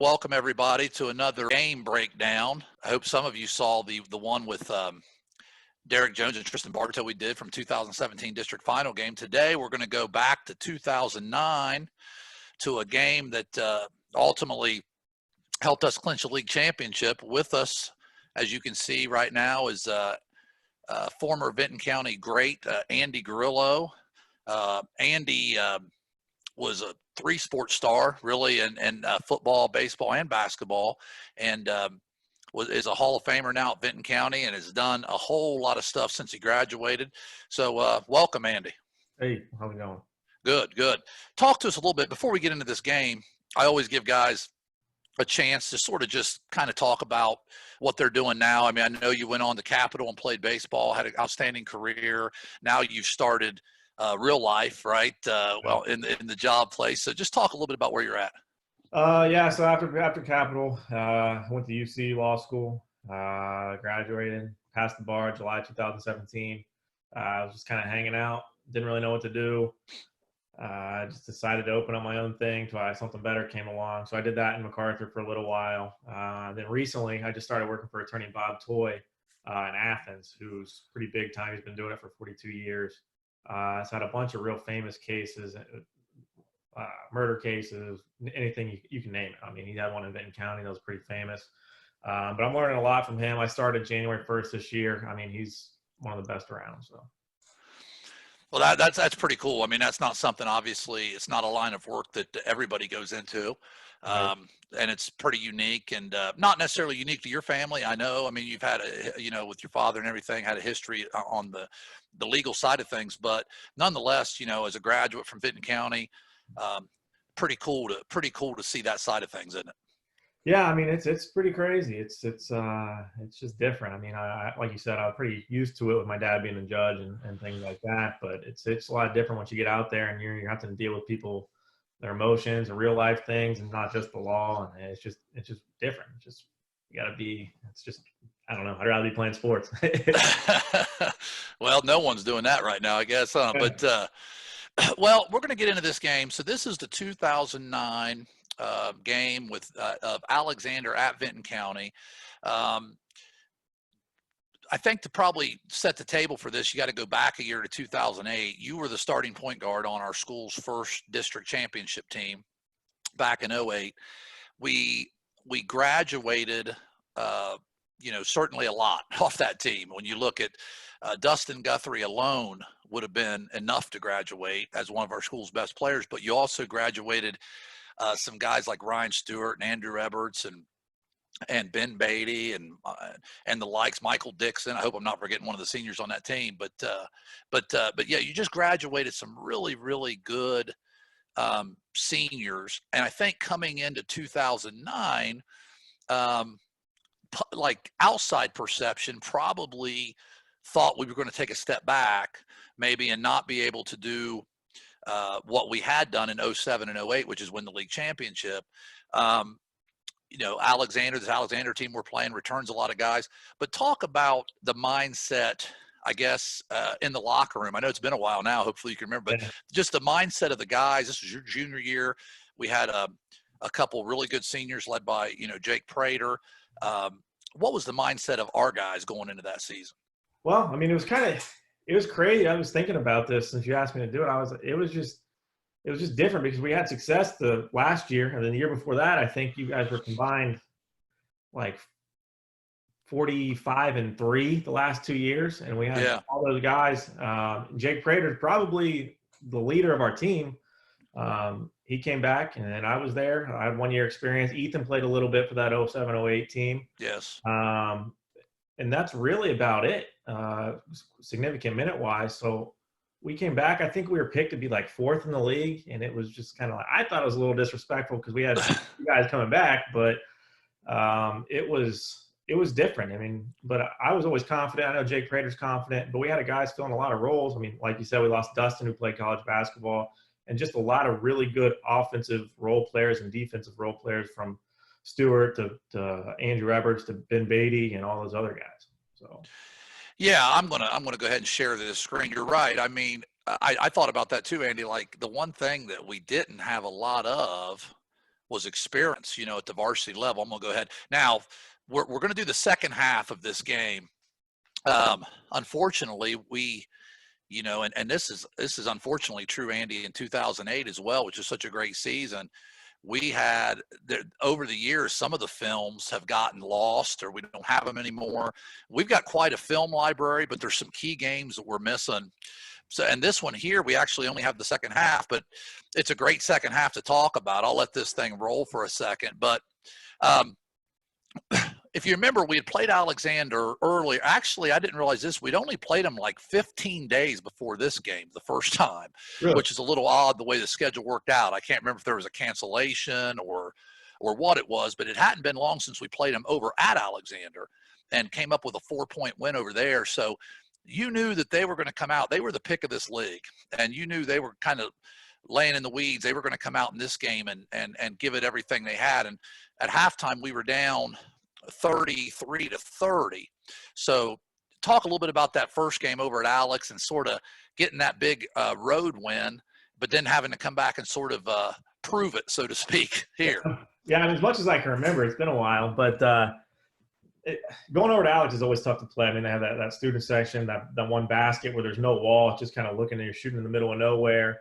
Welcome everybody to another game breakdown. I hope some of you saw the one with Derek Jones and Tristan Bartow we did from 2017 district final game. Today we're going to go back to 2009 to a game that ultimately helped us clinch a league championship. With us, as you can see right now, is former Vinton County great Andy Grillo. Andy was a three-sport star, really, in football, baseball, and basketball, and is a Hall of Famer now at Vinton County and has done a whole lot of stuff since he graduated. So welcome, Andy. Hey, how's it going? Good, good. Talk to us a little bit before we get into this game. I always give guys a chance to sort of just kind of talk about what they're doing now. I mean, I know you went on to Capitol and played baseball, had an outstanding career. Now you've started real life, right? Well, in the job place. So just talk a little bit about where you're at. Yeah, so after Capitol, I went to UC Law School, graduated, passed the bar July 2017. I was just kind of hanging out, didn't really know what to do. I just decided to open up my own thing until something better came along. So I did that in MacArthur for a little while. Then recently, I just started working for attorney Bob Toy in Athens, who's pretty big time. He's been doing it for 42 years. It's had a bunch of real famous cases, murder cases, anything you can name it. I mean, he had one in Vinton County that was pretty famous. But I'm learning a lot from him. I started January 1st this year. I mean, he's one of the best around. So. Well, that's pretty cool. I mean, that's not something, obviously, it's not a line of work that everybody goes into. Right. And it's pretty unique and not necessarily unique to your family. I know, I mean, you've had, with your father and everything, had a history on the legal side of things, but nonetheless, as a graduate from Vinton County, pretty cool to see that side of things, isn't it? Yeah, I mean it's pretty crazy. It's just different. I mean, I like you said, I'm pretty used to it with my dad being a judge and things like that. But it's a lot different once you get out there and you're having to deal with people, their emotions and real life things, and not just the law. And it's just different. It's just you got to be. It's just I don't know. I'd rather be playing sports. Well, no one's doing that right now, I guess, huh? But well, we're going to get into this game. So this is the 2009 game with of Alexander at Vinton County. I think to probably set the table for this, you got to go back a year to 2008. You were the starting point guard on our school's first district championship team back in 08. We graduated, certainly a lot off that team. When you look at Dustin Guthrie alone would have been enough to graduate as one of our school's best players, but you also graduated some guys like Ryan Stewart and Andrew Eberts and Ben Beatty and the likes, Michael Dixon. I hope I'm not forgetting one of the seniors on that team, but yeah, you just graduated some really, really good seniors. And I think coming into 2009, like outside perception probably thought we were going to take a step back maybe and not be able to do what we had done in 07 and 08, which is win the league championship. This Alexander team we're playing returns a lot of guys, but talk about the mindset, I guess, in the locker room. I know it's been a while now, hopefully you can remember, but just the mindset of the guys. This was your junior year. We had a couple really good seniors led by, Jake Prater. What was the mindset of our guys going into that season? Well, I mean, it was crazy. I was thinking about this since you asked me to do it. It was just different because we had success the last year, and then the year before that, I think you guys were combined like 45-3 the last 2 years, and we had all those guys. Jake Prater is probably the leader of our team. He came back, and then I was there. I had 1 year experience. Ethan played a little bit for that 07-08 team. Yes. And that's really about it, significant minute-wise. So we came back. I think we were picked to be like fourth in the league, and it was just kind of like I thought it was a little disrespectful because we had you guys coming back, but it was different. I mean, but I was always confident. I know Jake Prater's confident, but we had guys filling a lot of roles. I mean, like you said, we lost Dustin, who played college basketball, and just a lot of really good offensive role players and defensive role players from Stewart to Andrew Eberts to Ben Beatty and all those other guys. So. Yeah, I'm gonna go ahead and share this screen. You're right. I mean, I thought about that too, Andy. Like the one thing that we didn't have a lot of was experience, at the varsity level. I'm going to go ahead. Now, we're going to do the second half of this game. Unfortunately, and this is unfortunately true, Andy, in 2008 as well, which is such a great season. We had, over the years, some of the films have gotten lost or we don't have them anymore. We've got quite a film library, but there's some key games that we're missing. So, and this one here, we actually only have the second half, but it's a great second half to talk about. I'll let this thing roll for a second. But if you remember, we had played Alexander earlier. Actually, I didn't realize this. We'd only played him like 15 days before this game the first time, Really? which is a little odd the way the schedule worked out. I can't remember if there was a cancellation or what it was, but it hadn't been long since we played him over at Alexander and came up with a 4-point win over there. So you knew that they were going to come out. They were the pick of this league, and you knew they were kind of laying in the weeds. They were going to come out in this game and give it everything they had. And at halftime, we were down 33-30. So talk a little bit about that first game over at Alex and sort of getting that big road win, but then having to come back and sort of prove it, so to speak, here. Yeah, and as much as I can remember, it's been a while, but going over to Alex is always tough to play. I mean, they have that student section, that one basket where there's no wall. It's just kind of looking and you're shooting in the middle of nowhere.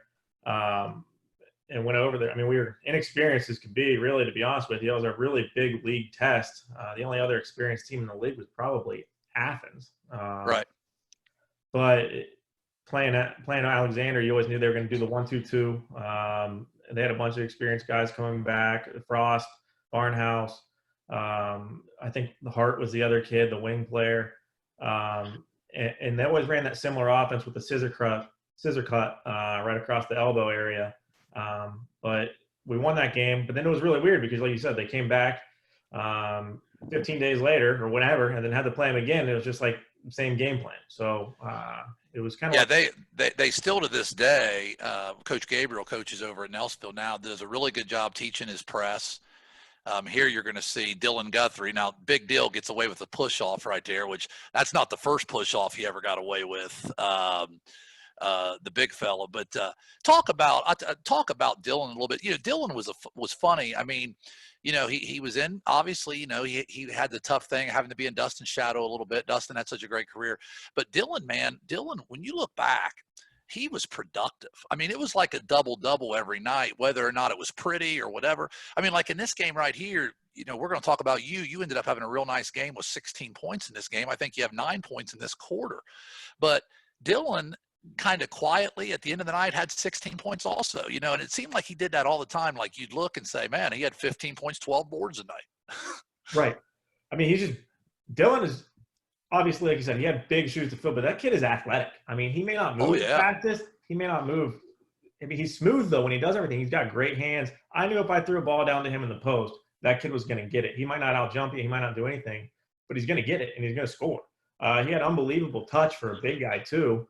And went over there. I mean, we were inexperienced as could be, really, to be honest with you. It was a really big league test. The only other experienced team in the league was probably Athens. Right. But playing Alexander, you always knew they were going to do the 1-2-2. They had a bunch of experienced guys coming back. Frost, Barnhouse. I think the Hart was the other kid, the wing player. And they always ran that similar offense with the scissor cut right across the elbow area. But we won that game. But then it was really weird because, like you said, they came back 15 days later or whatever, and then had to play them again. It was just like the same game plan. So it was kind of they still to this day, Coach Gabriel coaches over at Nelsonville now, does a really good job teaching his press. Here you're going to see Dylan Guthrie. Now, Big Deal gets away with the push-off right there, which that's not the first push-off he ever got away with, the big fella. But talk about Dylan a little bit. Dylan was funny. I mean, he was in, obviously, he had the tough thing having to be in Dustin's shadow a little bit. Dustin had such a great career. But Dylan, when you look back, he was productive. I mean, it was like a double-double every night, whether or not it was pretty or whatever. I mean, like in this game right here, we're going to talk about you. You ended up having a real nice game with 16 points in this game. I think you have 9 points in this quarter. But Dylan kind of quietly at the end of the night had 16 points also, and it seemed like he did that all the time. Like you'd look and say, man, he had 15 points, 12 boards a night. Right. I mean, Dylan is obviously, like you said, he had big shoes to fill, but that kid is athletic. I mean, he may not move the fastest. He may not move. I mean, he's smooth, though, when he does everything. He's got great hands. I knew if I threw a ball down to him in the post, that kid was going to get it. He might not out-jump you. He might not do anything, but he's going to get it, and he's going to score. He had unbelievable touch for a big guy, too,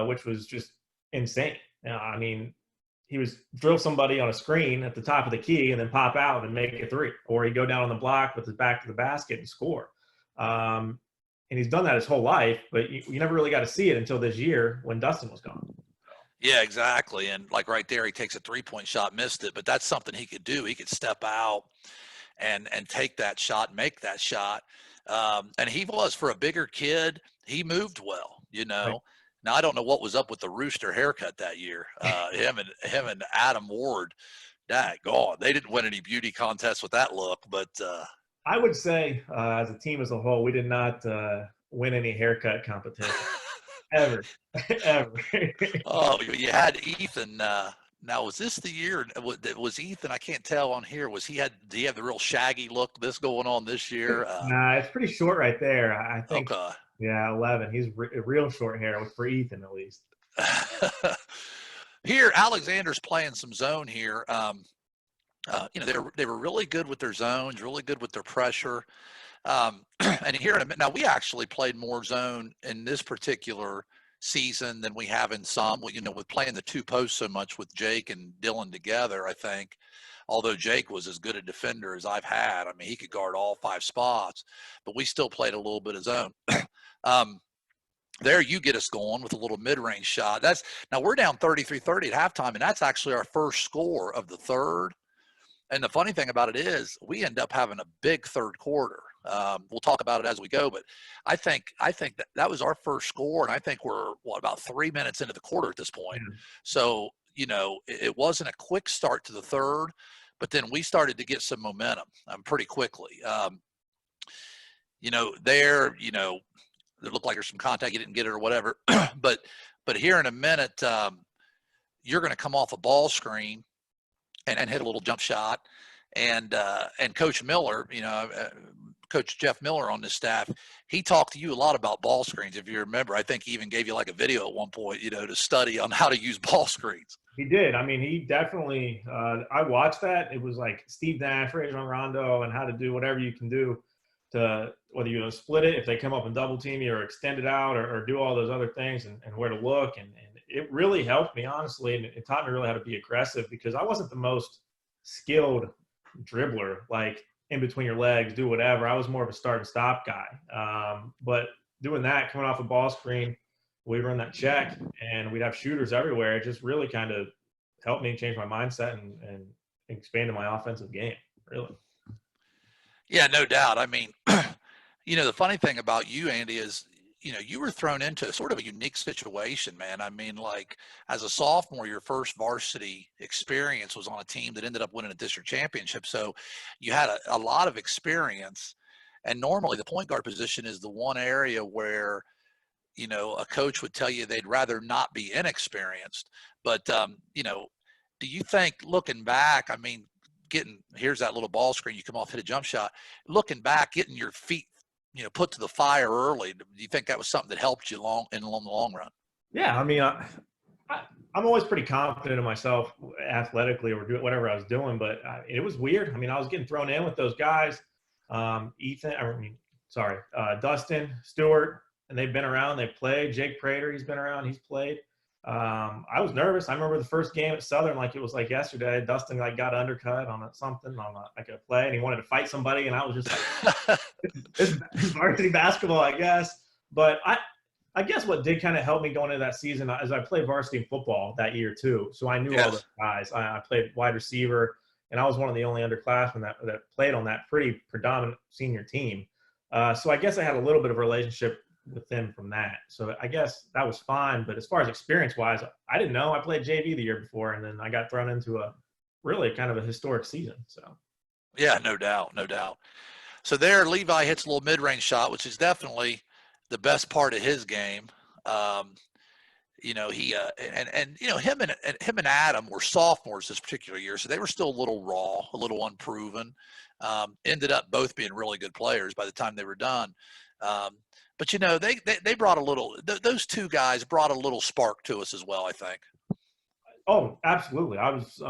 which was just insane. I mean, he was drill somebody on a screen at the top of the key and then pop out and make a three. Or he'd go down on the block with his back to the basket and score. And he's done that his whole life, but you never really got to see it until this year when Dustin was gone. Yeah, exactly. And like right there, he takes a 3-point shot, missed it, but that's something he could do. He could step out and take that shot, make that shot. And he was, for a bigger kid, he moved well, Right. Now, I don't know what was up with the Rooster haircut that year. Him and Adam Ward, daggone, they didn't win any beauty contests with that look, but I would say, as a team as a whole, we did not win any haircut competition ever. Oh, you had Ethan. Now, was this the year? Was Ethan? I can't tell on here. Did he have the real shaggy look? This going on this year? Nah, it's pretty short right there. I think. Okay. Yeah, 11. He's real short hair for Ethan, at least. Here, Alexander's playing some zone here. They were really good with their zones, really good with their pressure. And here in a minute, now we actually played more zone in this particular season than we have in some. With playing the two posts so much with Jake and Dylan together, I think, although Jake was as good a defender as I've had. I mean, he could guard all 5 spots, but we still played a little bit of zone. There you get us going with a little mid-range shot. Now we're down 33-30 at halftime, and that's actually our first score of the third. And the funny thing about it is we end up having a big third quarter. We'll talk about it as we go, but I think that was our first score, and I think we're about 3 minutes into the quarter at this point. Yeah. So it wasn't a quick start to the third, but then we started to get some momentum pretty quickly. It looked like there's some contact, you didn't get it or whatever, but here in a minute, you're going to come off a ball screen and hit a little jump shot. And Coach Miller, Coach Jeff Miller on this staff, he talked to you a lot about ball screens. If you remember, I think he even gave you like a video at one point, to study on how to use ball screens. He did. I mean, he definitely, I watched that. It was like Steve Nash, Rajon Rondo, and how to do whatever you can do to, whether you split it, if they come up and double team you, or extend it out, or do all those other things, and where to look. And it really helped me, honestly. And it taught me really how to be aggressive, because I wasn't the most skilled dribbler, like in between your legs, do whatever. I was more of a start and stop guy. But doing that, coming off a ball screen, we'd run that check and we'd have shooters everywhere. It just really kind of helped me change my mindset and expanded my offensive game, really. Yeah, no doubt. I mean, the funny thing about you, Andy, is, you were thrown into sort of a unique situation, man. I mean, like, as a sophomore, your first varsity experience was on a team that ended up winning a district championship. So you had a lot of experience. And normally the point guard position is the one area where, a coach would tell you they'd rather not be inexperienced. But, do you think, looking back, I mean, here's that little ball screen, you come off, hit a jump shot, looking back, getting your feet put to the fire early, do you think that was something that helped you in the long run? Yeah, I mean, I'm always pretty confident in myself athletically, or doing whatever I was doing, but it was weird. I mean, I was getting thrown in with those guys, Dustin, Stewart, and they've been around, they've played. Jake Prater, he's been around, he's played. I was nervous. I remember the first game at Southern, like it was like yesterday. Dustin got undercut on like a play, and he wanted to fight somebody, and I was just like, this is varsity basketball, I guess. But I guess what did kind of help me going into that season is I played varsity football that year too, so I knew all the guys. I played wide receiver, and I was one of the only underclassmen that played on that pretty predominant senior team. So I guess I had a little bit of a relationship with them from that. So I guess that was fine. But as far as experience-wise, I didn't know. I played JV the year before, and then I got thrown into a really kind of a historic season. So yeah, no doubt. So there, Levi hits a little mid-range shot, which is definitely the best part of his game. Him and Adam were sophomores this particular year, so they were still a little raw, a little unproven. Ended up both being really good players by the time they were done. But they brought a little. Those two guys brought a little spark to us as well, I think. Oh, absolutely. I was.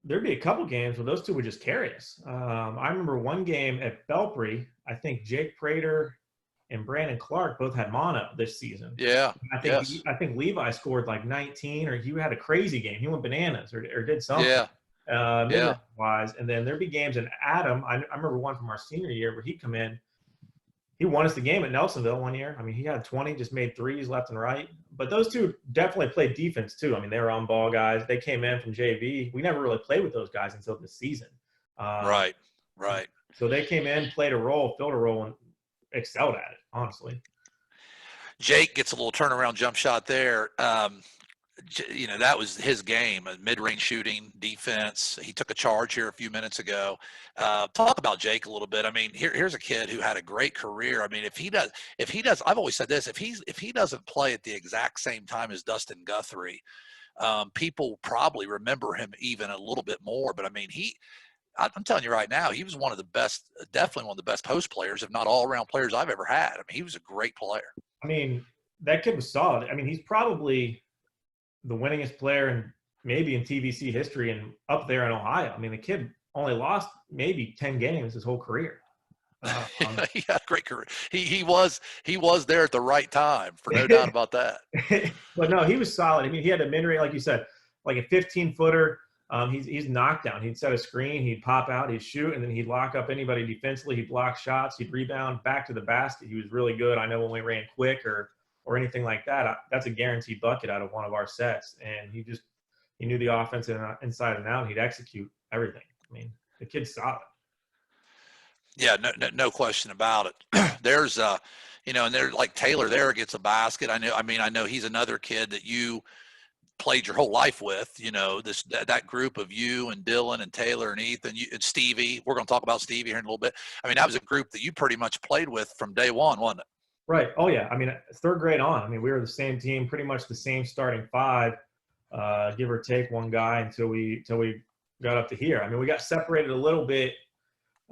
There'd be a couple games where those two would just carry us. I remember one game at Belpre. I think Jake Prater and Brandon Clark both had mono this season. Yeah. I think Levi scored like 19, or he had a crazy game. He went bananas or did something. Yeah. Wise. And then there'd be games, and Adam, I remember one from our senior year where he'd come in. He won us the game at Nelsonville one year. I mean, he had 20, just made threes left and right. But those two definitely played defense too. I mean, they were on ball guys. They came in from JV. We never really played with those guys until this season. Right. So they came in, played a role, filled a role, and excelled at it, honestly. Jake gets a little turnaround jump shot there. That was his game, mid-range shooting, defense. He took a charge here a few minutes ago. Talk about Jake a little bit. I mean, here's a kid who had a great career. I mean, if he does, I've always said this, if he doesn't play at the exact same time as Dustin Guthrie, people probably remember him even a little bit more. But I mean, I'm telling you right now, he was one of the best, definitely one of the best post players, if not all-around players I've ever had. I mean, he was a great player. I mean, that kid was solid. I mean, he's probably the winningest player maybe in TVC history, and up there in Ohio. I mean, the kid only lost maybe 10 games his whole career. He had a great career. He was there at the right time, for no doubt about that. But no, he was solid. I mean, he had a mid-range, like you said, like a 15-footer. He's knockdown. He'd set a screen, he'd pop out, he'd shoot, and then he'd lock up anybody defensively. He'd block shots, he'd rebound back to the basket. He was really good. I know when we ran quick or anything like that, that's a guaranteed bucket out of one of our sets. And he knew the offense inside and out, and he'd execute. everything. I mean, the kid's solid. Yeah, no question about it. There's and there's like Taylor there gets a basket. I know he's another kid that you played your whole life with, that group of you and Dylan and Taylor and Ethan and Stevie. We're going to talk about Stevie here in a little bit. I mean, that was a group that you pretty much played with from day one, wasn't it? Right. Oh yeah. I mean, third grade on. I mean, we were the same team, pretty much the same starting five, give or take one guy until we got up to here. I mean, we got separated a little bit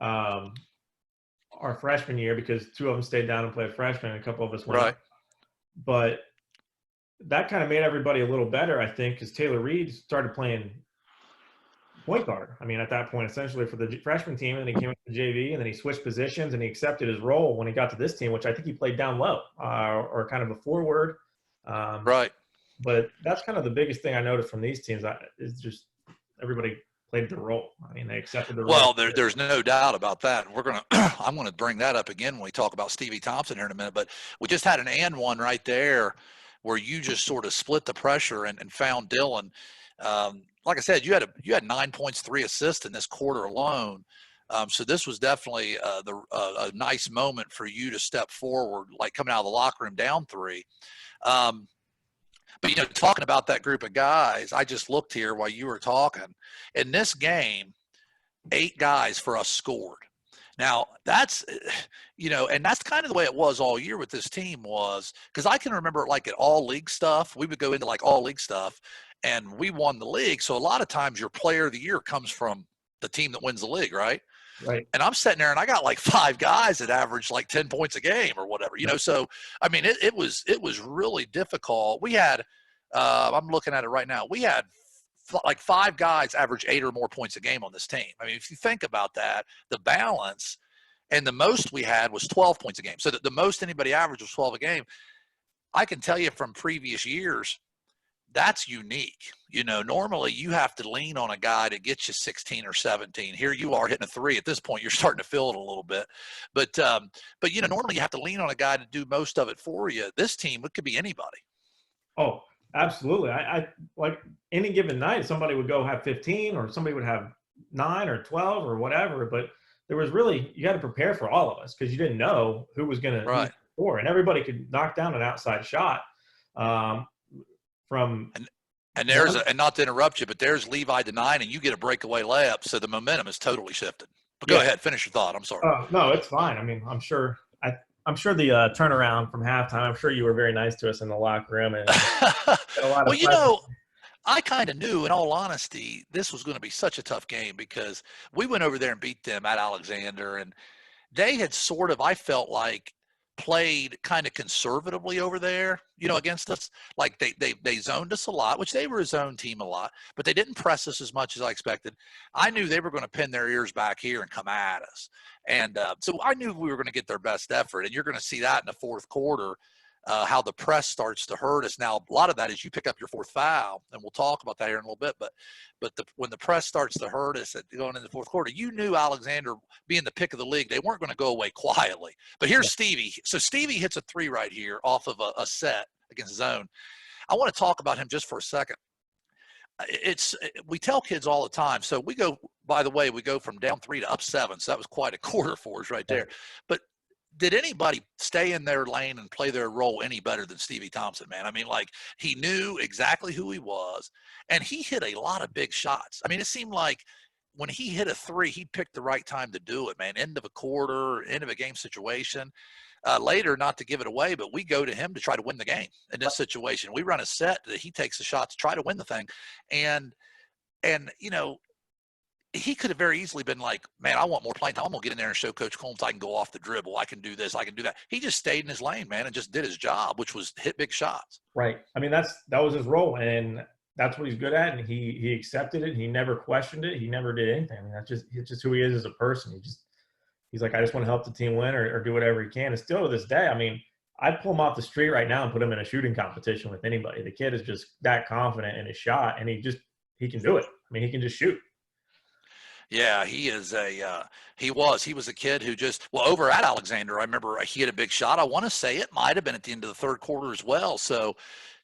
our freshman year because two of them stayed down and played freshman, and a couple of us went up. But that kind of made everybody a little better, I think, because Taylor Reed started playing point guard. I mean, at that point, essentially for the freshman team, and then he came up to the JV, and then he switched positions, and he accepted his role when he got to this team, which I think he played down low or kind of a forward. Right. But that's kind of the biggest thing I noticed from these teams is just everybody played the role. I mean, they accepted the role. Well, there's no doubt about that. I'm going to bring that up again when we talk about Stevie Thompson here in a minute. But we just had an and one right there where you just sort of split the pressure and found Dylan. Like I said, you had 9 points, 3 assists in this quarter alone. So this was definitely a nice moment for you to step forward, like coming out of the locker room down 3. But, talking about that group of guys, I just looked here while you were talking. In this game, 8 guys for us scored. Now, that's, and that's kind of the way it was all year with this team was, because I can remember like at all league stuff, we would go into like all league stuff, and we won the league. So a lot of times your player of the year comes from the team that wins the league, right? Right. And I'm sitting there and I got like 5 guys that average like 10 points a game or whatever, So, I mean, it was really difficult. We had, I'm looking at it right now. We had like 5 guys average 8 or more points a game on this team. I mean, if you think about that, the balance and the most we had was 12 points a game. So the most anybody averaged was 12 a game. I can tell you from previous years, that's unique. Normally you have to lean on a guy to get you 16 or 17. Here you are hitting a 3 at this point. You're starting to feel it a little bit, but normally you have to lean on a guy to do most of it for you. This team, it could be anybody. Oh, absolutely. I like any given night, somebody would go have 15 or somebody would have 9 or 12 or whatever, but there was really, you got to prepare for all of us because you didn't know who was going to score, and everybody could knock down an outside shot. And not to interrupt you, but there's Levi the 9, and you get a breakaway layup, so the momentum is totally shifted. But go ahead, finish your thought. I'm sorry. No, it's fine. I mean, I'm sure the turnaround from halftime. I'm sure you were very nice to us in the locker room, and a lot of I kind of knew, in all honesty, this was going to be such a tough game because we went over there and beat them at Alexander, and they had sort of, I felt like, played kind of conservatively over there, against us. Like they zoned us a lot, which they were a zone team a lot, but they didn't press us as much as I expected. I knew they were going to pin their ears back here and come at us. And so I knew we were going to get their best effort, and you're going to see that in the fourth quarter, how the press starts to hurt us. Now, a lot of that is you pick up your 4th foul, and we'll talk about that here in a little bit. But when the press starts to hurt us going into the fourth quarter, you knew Alexander, being the pick of the league, they weren't going to go away quietly. But here's Stevie. So Stevie hits a 3 right here off of a set against zone. I want to talk about him just for a second. We tell kids all the time. So we go from down 3 to up 7. So that was quite a quarter for us right there. But did anybody stay in their lane and play their role any better than Stevie Thompson, man? I mean, like, he knew exactly who he was, and he hit a lot of big shots. I mean, it seemed like when he hit a 3, he picked the right time to do it, man. End of a quarter, end of a game situation. Later, not to give it away, but we go to him to try to win the game in this situation. We run a set that he takes a shot to try to win the thing. And he could have very easily been like, man, I want more playing time. I'm going to get in there and show Coach Combs I can go off the dribble. I can do this. I can do that. He just stayed in his lane, man, and just did his job, which was hit big shots. Right. I mean, that was his role, and that's what he's good at, and he accepted it. He never questioned it. He never did anything. I mean, it's just who he is as a person. He's like, I just want to help the team win or do whatever he can. And still to this day, I mean, I'd pull him off the street right now and put him in a shooting competition with anybody. The kid is just that confident in his shot, and he can do it. I mean, he can just shoot. Yeah, he is he was a kid who over at Alexander, I remember he had a big shot. I want to say it might have been at the end of the third quarter as well. So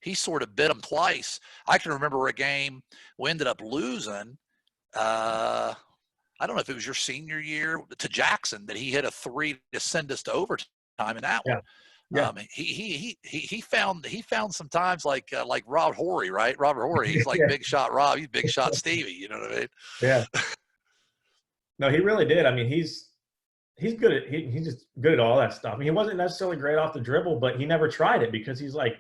he sort of bit him twice. I can remember a game we ended up losing, I don't know if it was your senior year to Jackson that he hit a 3 to send us to overtime in that one. Yeah. Yeah. He found some times like Rob Horry, right? Robert Horry. He's like Yeah. big shot Rob. He's big shot Stevie. You know what I mean? Yeah. No, he really did. I mean, he's good at he's just good at all that stuff. I mean, he wasn't necessarily great off the dribble, but he never tried it because he's like,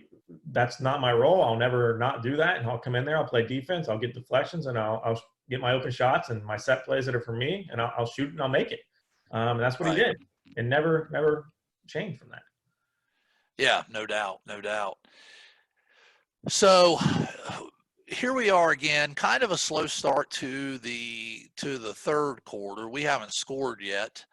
that's not my role. I'll never not do that, and I'll come in there. I'll play defense. I'll get deflections, and I'll get my open shots and my set plays that are for me, and I'll shoot and I'll make it. And that's what he Right. did, and never changed from that. Yeah, no doubt, no doubt. So here we are again, kind of a slow start to the third quarter. We haven't scored yet.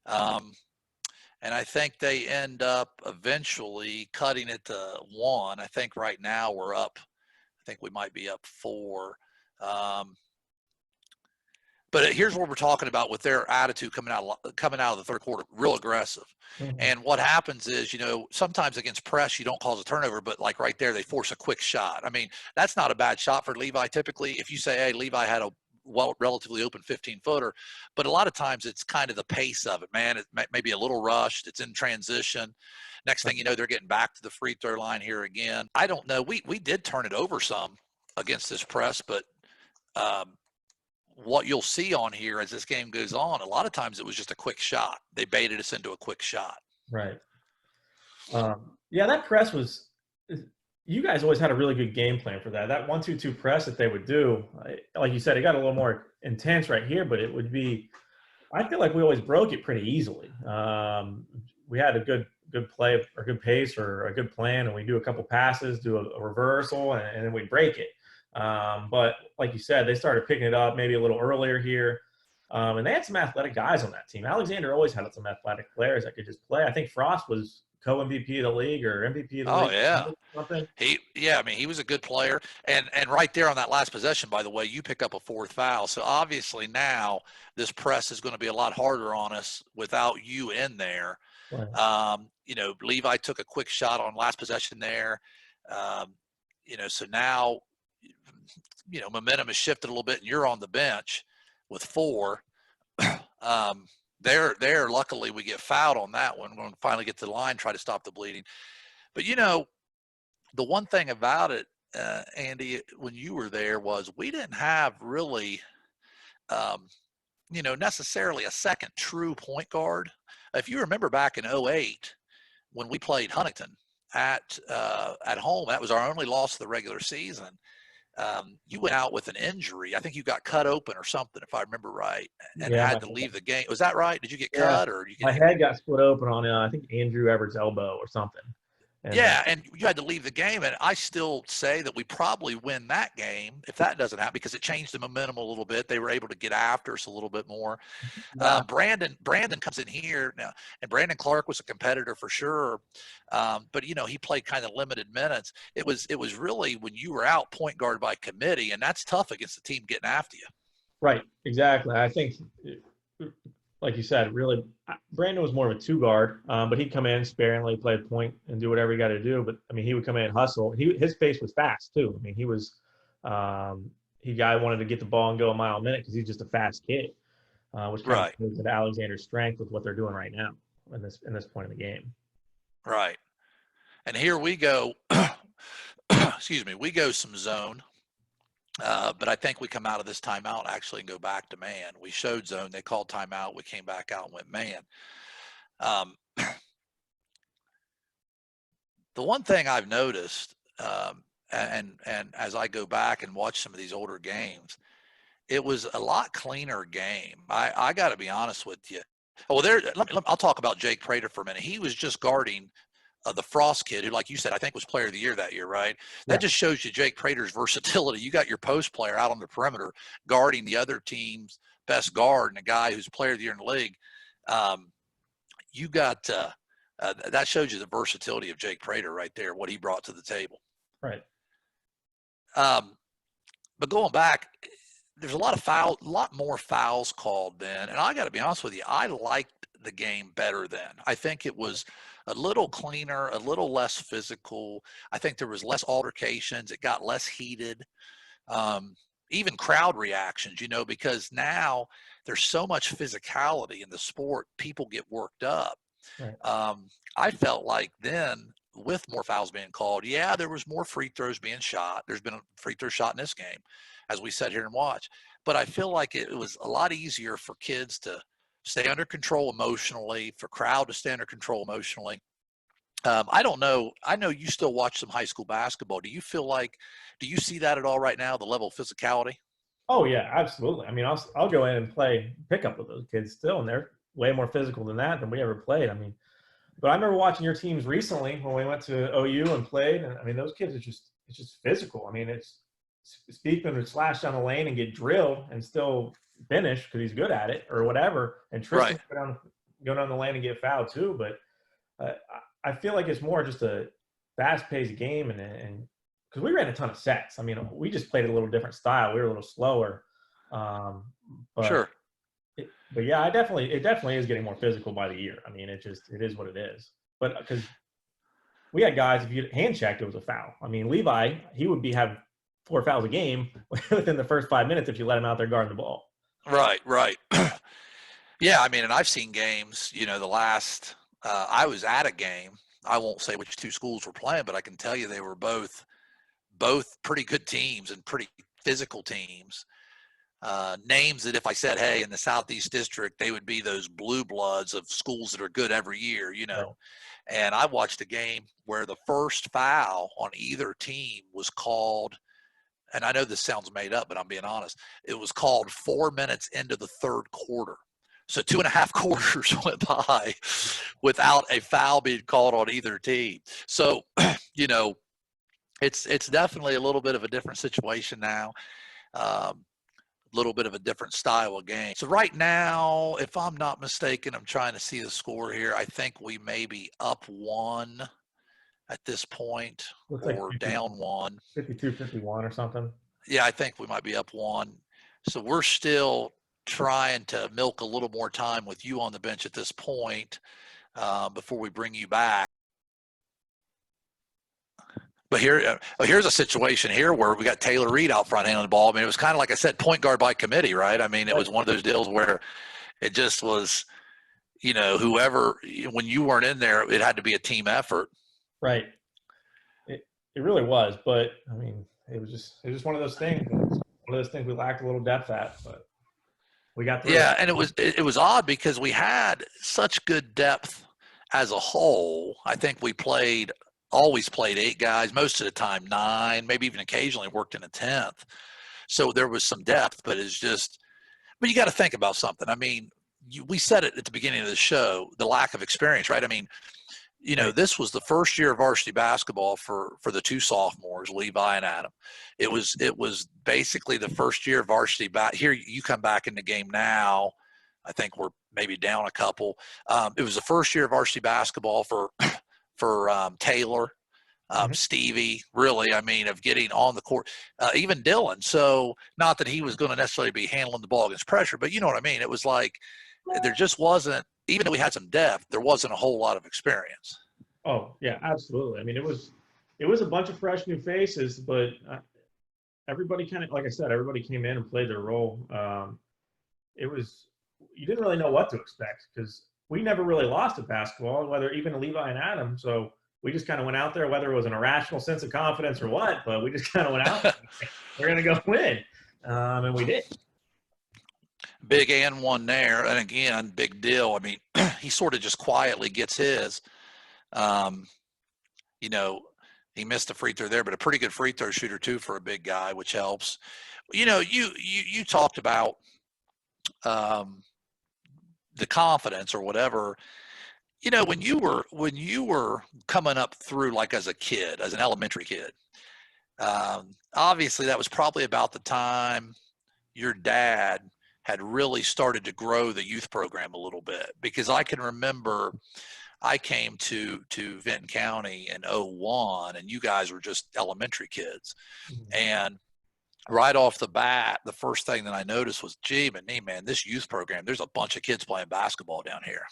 And I think they end up eventually cutting it to 1. I think right now we're up. I think we might be up 4. But here's what we're talking about with their attitude coming out of the third quarter, real aggressive. Mm-hmm. And what happens is, sometimes against press, you don't cause a turnover, but like right there, they force a quick shot. I mean, that's not a bad shot for Levi. Typically, if you say, hey, Levi had a relatively open 15-footer, but a lot of times it's kind of the pace of it, man. It may be a little rushed. It's in transition. Next thing you know, they're getting back to the free throw line here again. I don't know. We did turn it over some against this press, but what you'll see on here as this game goes on, a lot of times it was just a quick shot. They baited us into a quick shot. Right. Yeah, that press was – you guys always had a really good game plan for that. That 1-2-2 press that they would do, like you said, it got a little more intense right here, but it would be – I feel like we always broke it pretty easily. We had a good play or good pace or a good plan, and we do a couple passes, do a reversal, and then we break it. But like you said, they started picking it up maybe a little earlier here. And they had some athletic guys on that team. Alexander always had some athletic players that could just play. I think Frost was co-MVP of the league or MVP of the league. Oh, yeah. Something. I mean, he was a good player. And right there on that last possession, by the way, you pick up a 4th foul. So obviously now this press is going to be a lot harder on us without you in there. Right. Levi took a quick shot on last possession there. So now, momentum has shifted a little bit and you're on the bench with 4. There, luckily we get fouled on that one. We're going to finally get to the line, try to stop the bleeding. But, the one thing about it, Andy, when you were there was we didn't have really, necessarily a second true point guard. If you remember back in 2008 when we played Huntington at home, that was our only loss of the regular season. You went out with an injury. I think you got cut open or something, if I remember right, and had to leave the game. Was that right? Did you get cut or you get my head got split open on I think Andrew Everett's elbow or something. And and you had to leave the game. And I still say that we probably win that game if that doesn't happen because it changed the momentum a little bit. They were able to get after us a little bit more. Yeah. Brandon comes in here now, and Brandon Clark was a competitor for sure. But he played kind of limited minutes. It was really when you were out point guard by committee, and that's tough against the team getting after you. Right, exactly. I think, like you said, really, Brandon was more of a 2-guard, but he'd come in sparingly, play point, and do whatever he got to do. But I mean, he would come in and hustle. His pace was fast too. I mean, he was guy wanted to get the ball and go a mile a minute because he's just a fast kid, which kind of shows Alexander's strength with what they're doing right now in this point of the game. Right, and here we go. Excuse me, we go some zone. But I think we come out of this timeout actually and go back to man. We showed zone. They called timeout. We came back out and went man. The one thing I've noticed, and as I go back and watch some of these older games, it was a lot cleaner game. I got to be honest with you. Well, I'll talk about Jake Prater for a minute. He was just guarding the Frost kid, who, like you said, I think was player of the year that year, right? That just shows you Jake Prater's versatility. You got your post player out on the perimeter guarding the other team's best guard and a guy who's player of the year in the league. You got that shows you the versatility of Jake Prater right there, what he brought to the table. Right. But going back, there's a lot more fouls called then. And I got to be honest with you, I liked the game better then. I think it was a little cleaner, a little less physical. I think there was less altercations. It got less heated. even crowd reactions, because now there's so much physicality in the sport, people get worked up. Right. I felt like then with more fouls being called, yeah, there was more free throws being shot. There's been a free throw shot in this game as we sit here and watch. But I feel like it was a lot easier for kids to stay under control emotionally, for crowd to stay under control emotionally. I don't know. I know you still watch some high school basketball. Do you see that at all right now, the level of physicality? Oh yeah, absolutely. I mean, I'll go in and play pickup with those kids still, and they're way more physical than we ever played. I mean, but I remember watching your teams recently when we went to OU and played, and I mean, those kids it's just physical. I mean, it's Speakman would slash down the lane and get drilled and still finish because he's good at it or whatever, and Tristan Right. would go down the lane and get fouled too. But I feel like it's more just a fast-paced game, and because we ran a ton of sets. I mean, we just played a little different style. We were a little slower, um, but Sure. but yeah, it definitely is getting more physical by the year. I mean, it is what it is. But because we had guys, if you hand checked, it was a foul. I mean, Levi, he would have 4 fouls a game within the first 5 minutes if you let him out there guarding the ball. Right. Right. Yeah. I mean, and I've seen games, the last, I was at a game. I won't say which two schools were playing, but I can tell you they were both pretty good teams and pretty physical teams. Names that if I said, hey, in the Southeast District, they would be those blue bloods of schools that are good every year. Right. And I watched a game where the first foul on either team was called, and I know this sounds made up, but I'm being honest. It was called 4 minutes into the third quarter. So 2.5 quarters went by without a foul being called on either team. So, it's definitely a little bit of a different situation now. Little bit of a different style of game. So right now, if I'm not mistaken, I'm trying to see the score here. I think we may be up 1 at this point, Looks like or down 1. 52-51 or something. Yeah, I think we might be up 1. So we're still trying to milk a little more time with you on the bench at this point before we bring you back. But here's a situation here where we got Taylor Reed out front handling the ball. I mean, it was kind of like I said, point guard by committee, right? I mean, it was one of those deals where it just was, whoever, when you weren't in there, it had to be a team effort. Right. It really was, but I mean, it was just one of those things. One of those things we lacked a little depth at, but we got through. Yeah, and it was odd because we had such good depth as a whole. I think we always played 8 guys, most of the time 9, maybe even occasionally worked in a 10th. So there was some depth, but but you got to think about something. I mean, we said it at the beginning of the show, the lack of experience, right? I mean, this was the first year of varsity basketball for the 2 sophomores, Levi and Adam. It was basically the first year of varsity here. You come back in the game now. I think we're maybe down a couple. It was the first year of varsity basketball for Taylor, Stevie, really, I mean, of getting on the court, even Dylan. So not that he was going to necessarily be handling the ball against pressure, but you know what I mean? It was like there just wasn't, even though we had some depth, there wasn't a whole lot of experience. Oh, yeah, absolutely. I mean, it was a bunch of fresh new faces, but everybody kind of, like I said, everybody came in and played their role. You didn't really know what to expect because we never really lost at basketball, whether even Levi and Adam. So we just kind of went out there, whether it was an irrational sense of confidence or what, but we just kind of went out there. We're going to go win. And we did. Big and one there. And again, big deal. I mean, he sort of just quietly gets his. He missed a free throw there, but a pretty good free throw shooter too for a big guy, which helps. You talked about the confidence or whatever. When you were coming up through, like as a kid, as an elementary kid, obviously that was probably about the time your dad had really started to grow the youth program a little bit, because I can remember I came to Vinton County in 01 and you guys were just elementary kids. And right off the bat, the first thing that I noticed was, gee, man, this youth program, there's a bunch of kids playing basketball down here.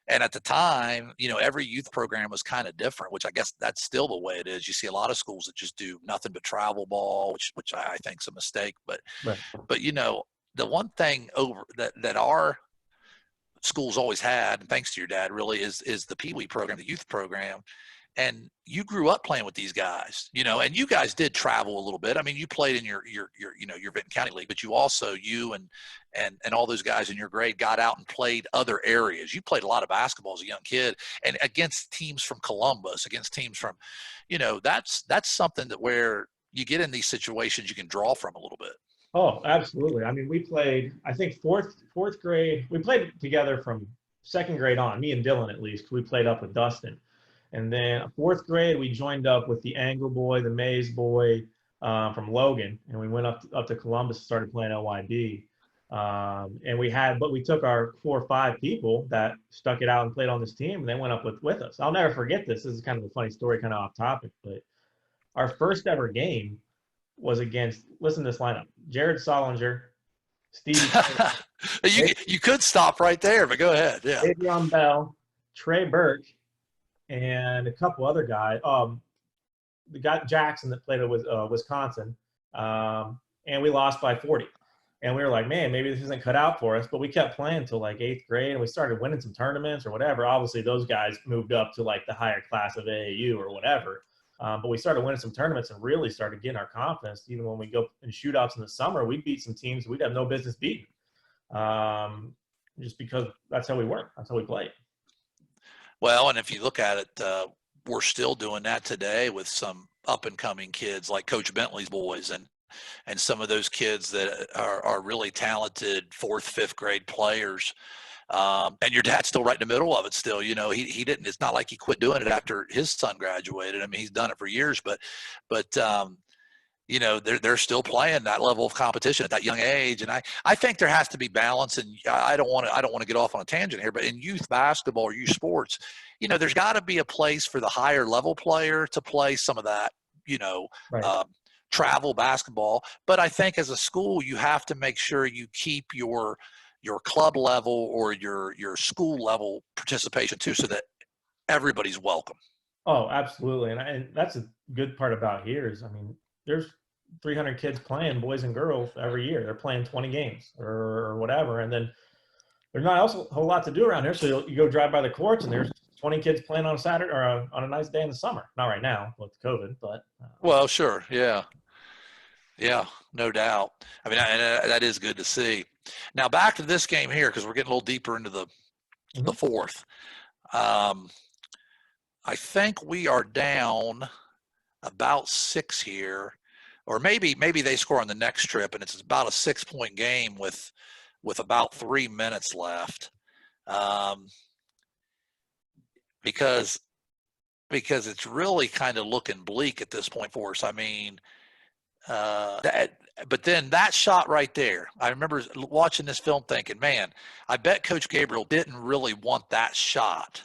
And at the time, every youth program was kind of different, which I guess that's still the way it is. You see a lot of schools that just do nothing but travel ball, which I think is a mistake. But Right. but the one thing that our schools always had, and thanks to your dad, really is the Pee Wee program, the youth program. And you grew up playing with these guys, and you guys did travel a little bit. I mean, you played in your Vinton County League, but you and all those guys in your grade got out and played other areas. You played a lot of basketball as a young kid, and against teams from Columbus, against teams from, that's something that where you get in these situations, you can draw from a little bit. Oh, absolutely. I mean, we played, I think fourth grade, we played together from second grade on, me and Dylan at least, we played up with Dustin. And then fourth grade, we joined up with the Angle boy, the Mays boy from Logan, and we went up to Columbus and started playing LYB. And we took our 4 or 5 people that stuck it out and played on this team, and they went up with us. I'll never forget this. This is kind of a funny story, kind of off topic, but our first ever game was against, listen to this lineup: Jared Solinger, Stevie you could stop right there, but go ahead. Yeah. Adrian Bell, Trey Burke, and a couple other guys. The guy Jackson that played with Wisconsin, and we lost by 40. And we were like, man, maybe this isn't cut out for us. But we kept playing until like 8th grade, and we started winning some tournaments or whatever. Obviously, those guys moved up to like the higher class of AAU or whatever. But we started winning some tournaments and really started getting our confidence. Even when we go in shootouts in the summer, we beat some teams we'd have no business beating, just because that's how we work. That's how we play. Well, and if you look at it, we're still doing that today with some up-and-coming kids like Coach Bentley's boys and some of those kids that are really talented 4th, 5th grade players. And your dad's still right in the middle of it still. He didn't, it's not like he quit doing it after his son graduated. I mean, he's done it for years, but they're still playing that level of competition at that young age. And I think there has to be balance. And I don't want to get off on a tangent here, but in youth basketball or youth sports, there's got to be a place for the higher level player to play some of that, Right. Travel basketball. But I think as a school, you have to make sure you keep your club level or your school level participation too, so that everybody's welcome. Oh, absolutely. And that's a good part about here is, I mean, there's 300 kids playing, boys and girls, every year. They're playing 20 games or whatever. And then there's not also a whole lot to do around here. So you go drive by the courts and there's 20 kids playing on a Saturday or on a nice day in the summer. Not right now with COVID, but. Well, sure. Yeah. Yeah, no doubt. I mean, that is good to see. Now back to this game here, because we're getting a little deeper into the fourth. I think we are down about 6 here, or maybe they score on the next trip, and it's about a 6-point game with about 3 minutes left, because it's really kind of looking bleak at this point for us. I mean. But then that shot right there, I remember watching this film thinking, man, I bet Coach Gabriel didn't really want that shot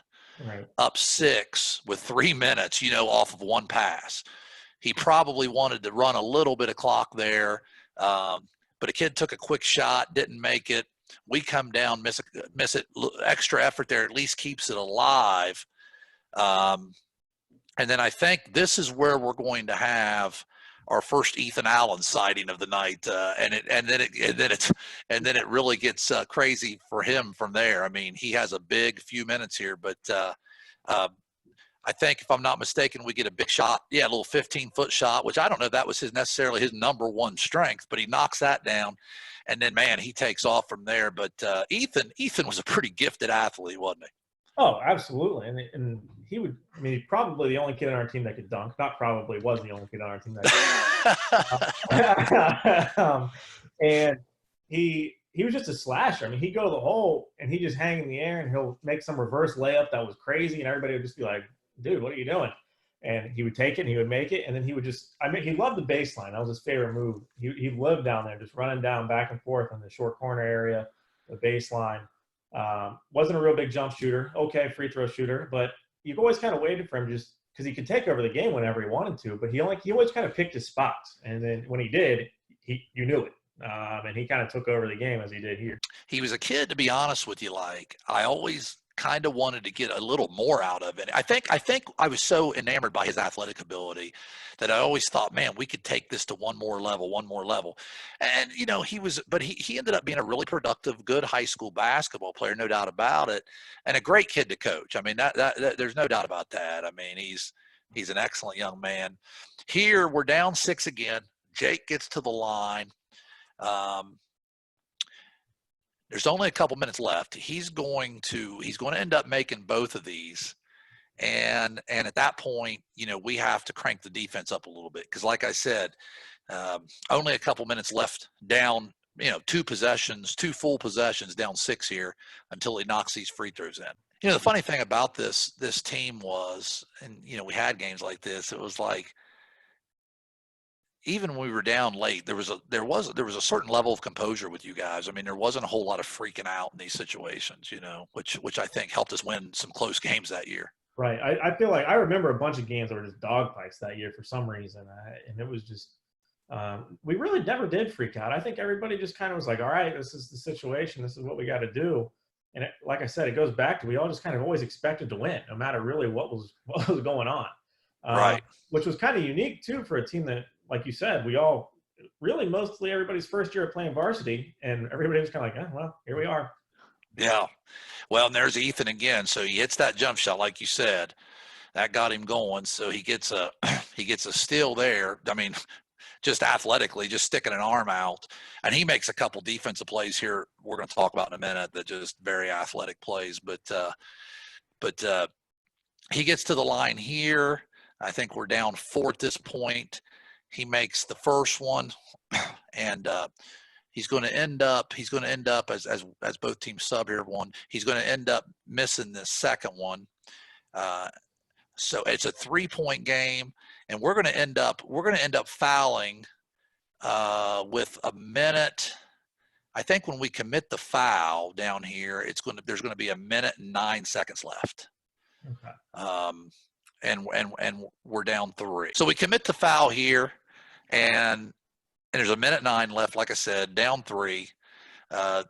up 6 with 3 minutes, off of one pass. He probably wanted to run a little bit of clock there, but a kid took a quick shot, didn't make it. We come down, miss it. Extra effort there at least keeps it alive. And then I think this is where we're going to have our first Ethan Allen sighting of the night, and then it really gets crazy for him from there. I mean, he has a big few minutes here, but I think if I'm not mistaken, we get a big shot, a little 15-foot shot, which I don't know if that was necessarily his number one strength, but he knocks that down, and then man, he takes off from there. But Ethan was a pretty gifted athlete, wasn't he? Oh, absolutely. And he would, I mean, he's probably the only kid on our team that could dunk. Not probably, was the only kid on our team that could and he was just a slasher. I mean, he'd go to the hole and he'd just hang in the air and he'll make some reverse layup that was crazy. And everybody would just be like, dude, what are you doing? And he would take it and he would make it. And then he would just, I mean, he loved the baseline. That was his favorite move. He lived down there, just running down back and forth in the short corner area, the baseline. Wasn't a real big jump shooter. Okay, free throw shooter, but you've always kind of waited for him just because he could take over the game whenever he wanted to. But he always kind of picked his spots, and then when he did, you knew it. And he kind of took over the game as he did here. He was a kid, to be honest with you. Like I always kind of wanted to get a little more out of it. I think I was so enamored by his athletic ability that I always thought, man, we could take this to one more level. And, you know, he ended up being a really productive, good high school basketball player, no doubt about it, and a great kid to coach. I mean, that there's no doubt about that. I mean, he's an excellent young man. Here, we're down 6 again. Jake gets to the line. There's only a couple minutes left. He's going to end up making both of these. And at that point, you know, we have to crank the defense up a little bit because, like I said, only a couple minutes left down, you know, 2 full possessions down 6 here until he knocks these free throws in. You know, the funny thing about this team was, and, you know, we had games like this, it was like, even when we were down late, there was a certain level of composure with you guys. I mean, there wasn't a whole lot of freaking out in these situations, you know, which I think helped us win some close games that year. Right. I feel like I remember a bunch of games that were just dogfights that year for some reason, and it was just we really never did freak out. I think everybody just kind of was like, all right, this is the situation. This is what we got to do. And like I said, it goes back to we all just kind of always expected to win, no matter really what was going on. Right. Which was kind of unique too for a team that, like you said, we all really mostly everybody's first year of playing varsity, and everybody was kind of like, oh, well, here we are. Yeah. Well, and there's Ethan again. So he hits that jump shot, like you said, that got him going. So he gets a steal there. I mean, just athletically, just sticking an arm out, and he makes a couple defensive plays here we're going to talk about in a minute that just very athletic plays. But he gets to the line here. I think we're down 4 at this point. He makes the first one, and he's going to end up as both teams sub here one. He's going to end up missing the second one. So it's a 3-point game, and we're going to end up fouling with a minute. I think when we commit the foul down here, there's going to be a minute and 9 seconds left. Okay. And we're down 3. So we commit the foul here, and there's a minute 9 left. Like I said, down 3. What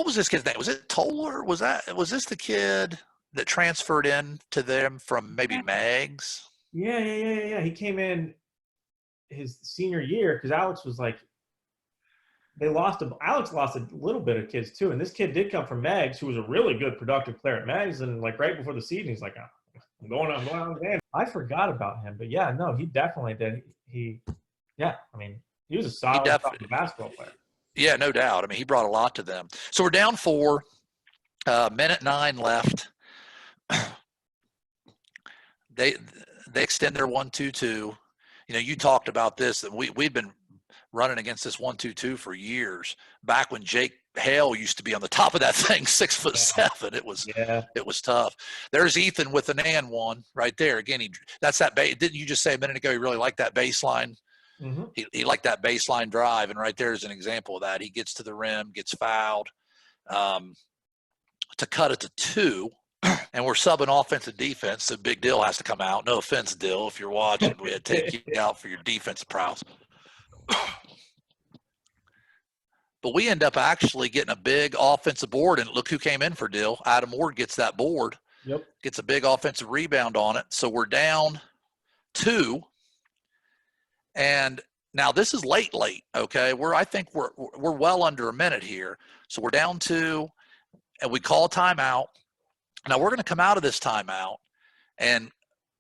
was this kid's name? Was it Toller? Was this the kid that transferred in to them from maybe Megs? Yeah. He came in his senior year because Alex was like, Alex lost a little bit of kids too, and this kid did come from Megs, who was a really good productive player at Megs, and like right before the season, he's like, I'm going on again. I forgot about him, but yeah, no, he definitely did. He was a solid basketball player. Yeah, no doubt. I mean, he brought a lot to them. So we're down 4, minute 9 left. They extend their 1-2-2. You know, you talked about this, that we'd been running against this 1-2-2 for years. Back when Jake Hale used to be on the top of that thing, 6'7". It was tough. There's Ethan with an and one right there. Again, didn't you just say a minute ago he really liked that baseline? Mm-hmm. He liked that baseline drive, and right there is an example of that. He gets to the rim, gets fouled to cut it to 2, and we're subbing offense and defense, so Big Dill has to come out. No offense, Dill, if you're watching. We had to take you out for your defensive prowess. But we end up actually getting a big offensive board, and look who came in for Dill. Adam Ward gets that board. Yep. Gets a big offensive rebound on it. So we're down 2. And now this is late, okay? I think we're well under a minute here. So we're down 2, and we call timeout. Now we're going to come out of this timeout, and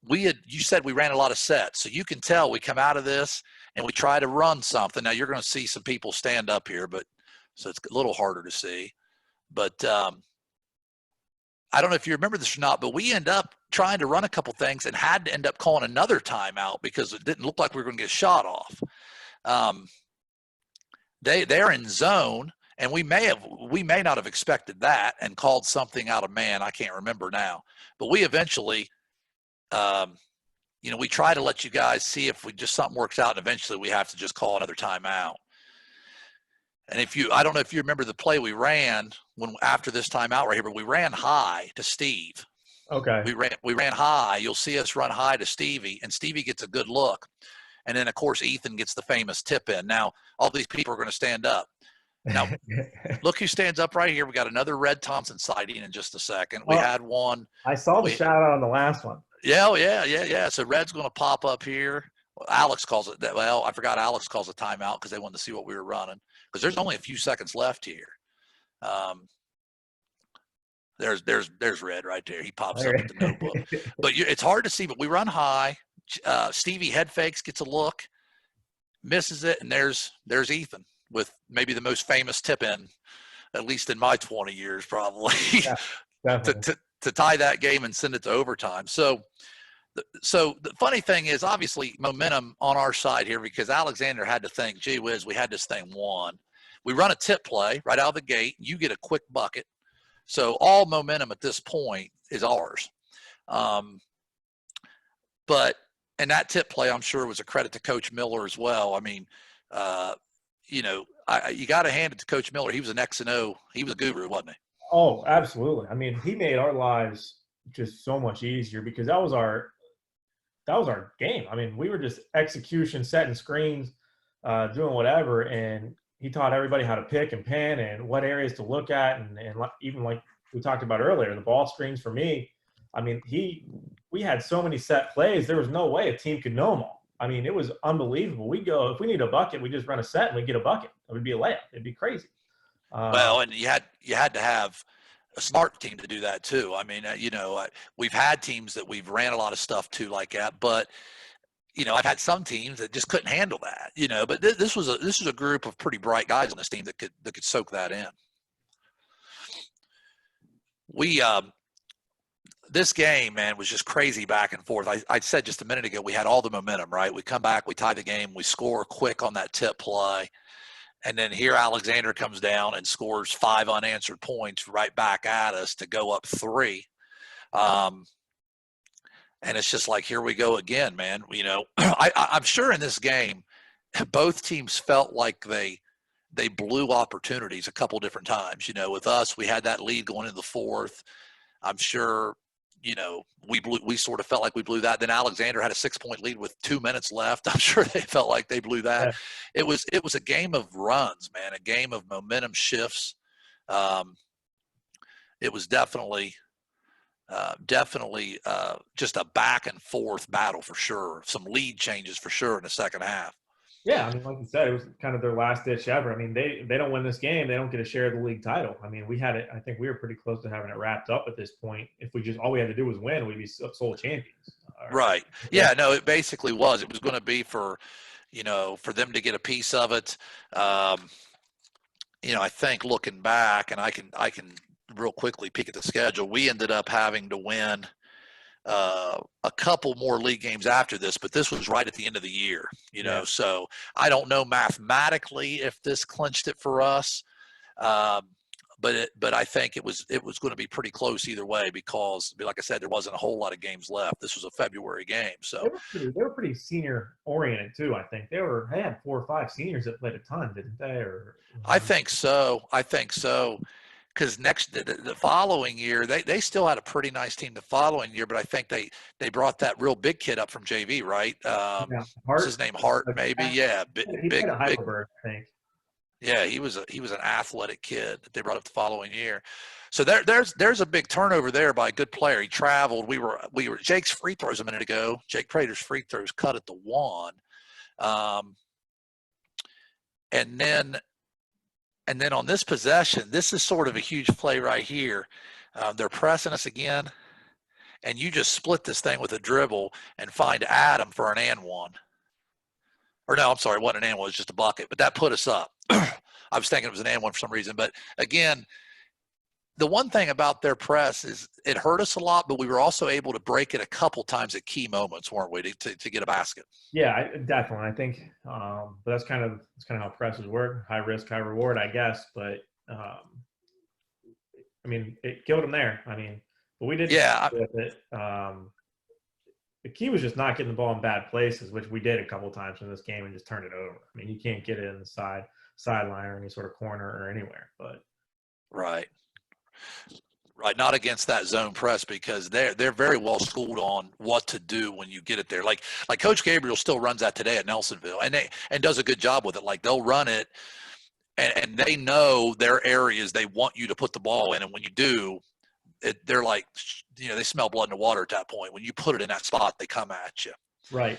you said we ran a lot of sets. So you can tell we come out of this and we try to run something. Now you're going to see some people stand up here, so it's a little harder to see. But I don't know if you remember this or not, but we end up trying to run a couple things and had to end up calling another timeout because it didn't look like we were going to get a shot off. They're in zone, and we may not have expected that and called something out of man. I can't remember now, but we eventually, we try to let you guys see if something works out, and eventually we have to just call another timeout. And I don't know if you remember the play we ran after this timeout right here, but we ran high to Steve. Okay. We ran high. You'll see us run high to Stevie, and Stevie gets a good look. And then, of course, Ethan gets the famous tip in. Now, all these people are going to stand up. Now, look who stands up right here. We got another Red Thompson sighting in just a second. We Oh, had one. I saw the shout out on the last one. Yeah, oh, yeah. So Red's going to pop up here. Alex calls it that. Well, I forgot Alex calls a timeout because they wanted to see what we were running because there's only a few seconds left here. There's Red right there. He pops up with the notebook. But it's hard to see, but we run high. Stevie head fakes, gets a look, misses it, and there's Ethan with maybe the most famous tip in, at least in my 20 years probably, Yeah, to tie that game and send it to overtime. So the funny thing is, obviously, momentum on our side here because Alexander had to think, gee whiz, we had this thing won. We run a tip play right out of the gate. You get a quick bucket. So all momentum at this point is ours. But and that tip play, I'm sure, was a credit to Coach Miller as well. I mean, you got to hand it to Coach Miller. He was an X and O. He was a guru, wasn't he? Oh, absolutely. I mean, he made our lives just so much easier because that was our game. I mean, we were just execution, setting screens, doing whatever, and he taught everybody how to pick and pan and what areas to look at, and even like we talked about earlier, the ball screens for me. I mean, we had so many set plays. There was no way a team could know them all. I mean, it was unbelievable. We go, if we need a bucket, we just run a set and we get a bucket. It would be a layup. It'd be crazy. Well, and you had to have a smart team to do that too. I mean, we've had teams that we've ran a lot of stuff to like that, but I've had some teams that just couldn't handle that. But this was a group of pretty bright guys on this team that could soak that in. This game, man, was just crazy back and forth. I said just a minute ago, we had all the momentum, right? We come back, we tie the game, we score quick on that tip play. And then here Alexander comes down and scores 5 unanswered points right back at us to go up 3. And it's just like, here we go again, man. I'm sure in this game, both teams felt like they blew opportunities a couple different times. With us, we had that lead going into the 4th. I'm sure, we sort of felt like we blew that. Then Alexander had a 6-point lead with 2 minutes left. I'm sure they felt like they blew that. Yeah. It was a game of runs, man, a game of momentum shifts. It was definitely just a back and forth battle for sure. Some lead changes for sure in the second half. Yeah, I mean, like you said, it was kind of their last ditch ever. I mean, they don't win this game, they don't get a share of the league title. I mean, we had it. I think we were pretty close to having it wrapped up at this point. If we just all we had to do was win, we'd be sole champions. Right. Yeah. No, it basically was. It was going to be for them to get a piece of it. I think looking back, and I can real quickly peek at the schedule. We ended up having to win a couple more league games after this, but this was right at the end of the year, Yeah. So I don't know mathematically if this clinched it for us. But I think it was going to be pretty close either way because, like I said, there wasn't a whole lot of games left. This was a February game, so they were pretty senior oriented too. I think they had 4 or 5 seniors that played a ton, didn't they? Or I think so. Because the following year, they still had a pretty nice team the following year, but I think they brought that real big kid up from JV, right? What's his name? Hart, maybe? Yeah, big. Heidelberg, I think. Yeah, he was an athletic kid that they brought up the following year. So there's a big turnover there by a good player. He traveled. We were Jake's free throws a minute ago. Jake Prater's free throws cut at the 1, and then on this possession, this is sort of a huge play right here. They're pressing us again, and you just split this thing with a dribble and find Adam for an and one. Or no, I'm sorry, it wasn't an and one, it was just a bucket, but that put us up. I was thinking it was an and one for some reason. But again, the one thing about their press is it hurt us a lot, but we were also able to break it a couple times at key moments, weren't we, to get a basket? Yeah, definitely. I think, but that's kind of how presses work. High risk, high reward, I guess. But I mean, it killed them there. I mean, but we did. Yeah. With it. The key was just not getting the ball in bad places, which we did a couple times in this game and just turned it over. I mean, you can't get it in the sideline or any sort of corner or anywhere. But right, not against that zone press because they're very well schooled on what to do when you get it there. Like Coach Gabriel still runs that today at Nelsonville and does a good job with it. Like they'll run it and they know their areas they want you to put the ball in. And when you do, they're like, they smell blood in the water at that point. When you put it in that spot, they come at you. Right.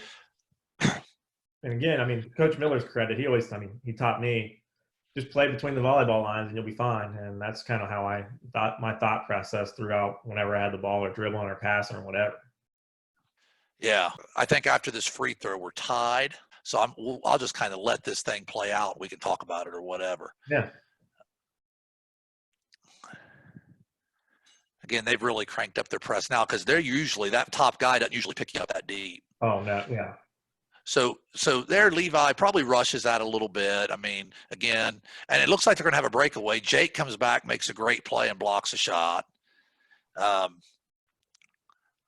And again, I mean, Coach Miller's credit, he taught me, just play between the volleyball lines and you'll be fine. And that's kind of how my thought process throughout whenever I had the ball or dribbling or passing or whatever. Yeah. I think after this free throw, we're tied. So I'll just kind of let this thing play out. We can talk about it or whatever. Yeah. Again, they've really cranked up their press now because that top guy doesn't usually pick you up that deep. Oh, no. Yeah. So there, Levi probably rushes that a little bit. I mean, again, and it looks like they're going to have a breakaway. Jake comes back, makes a great play, and blocks a shot.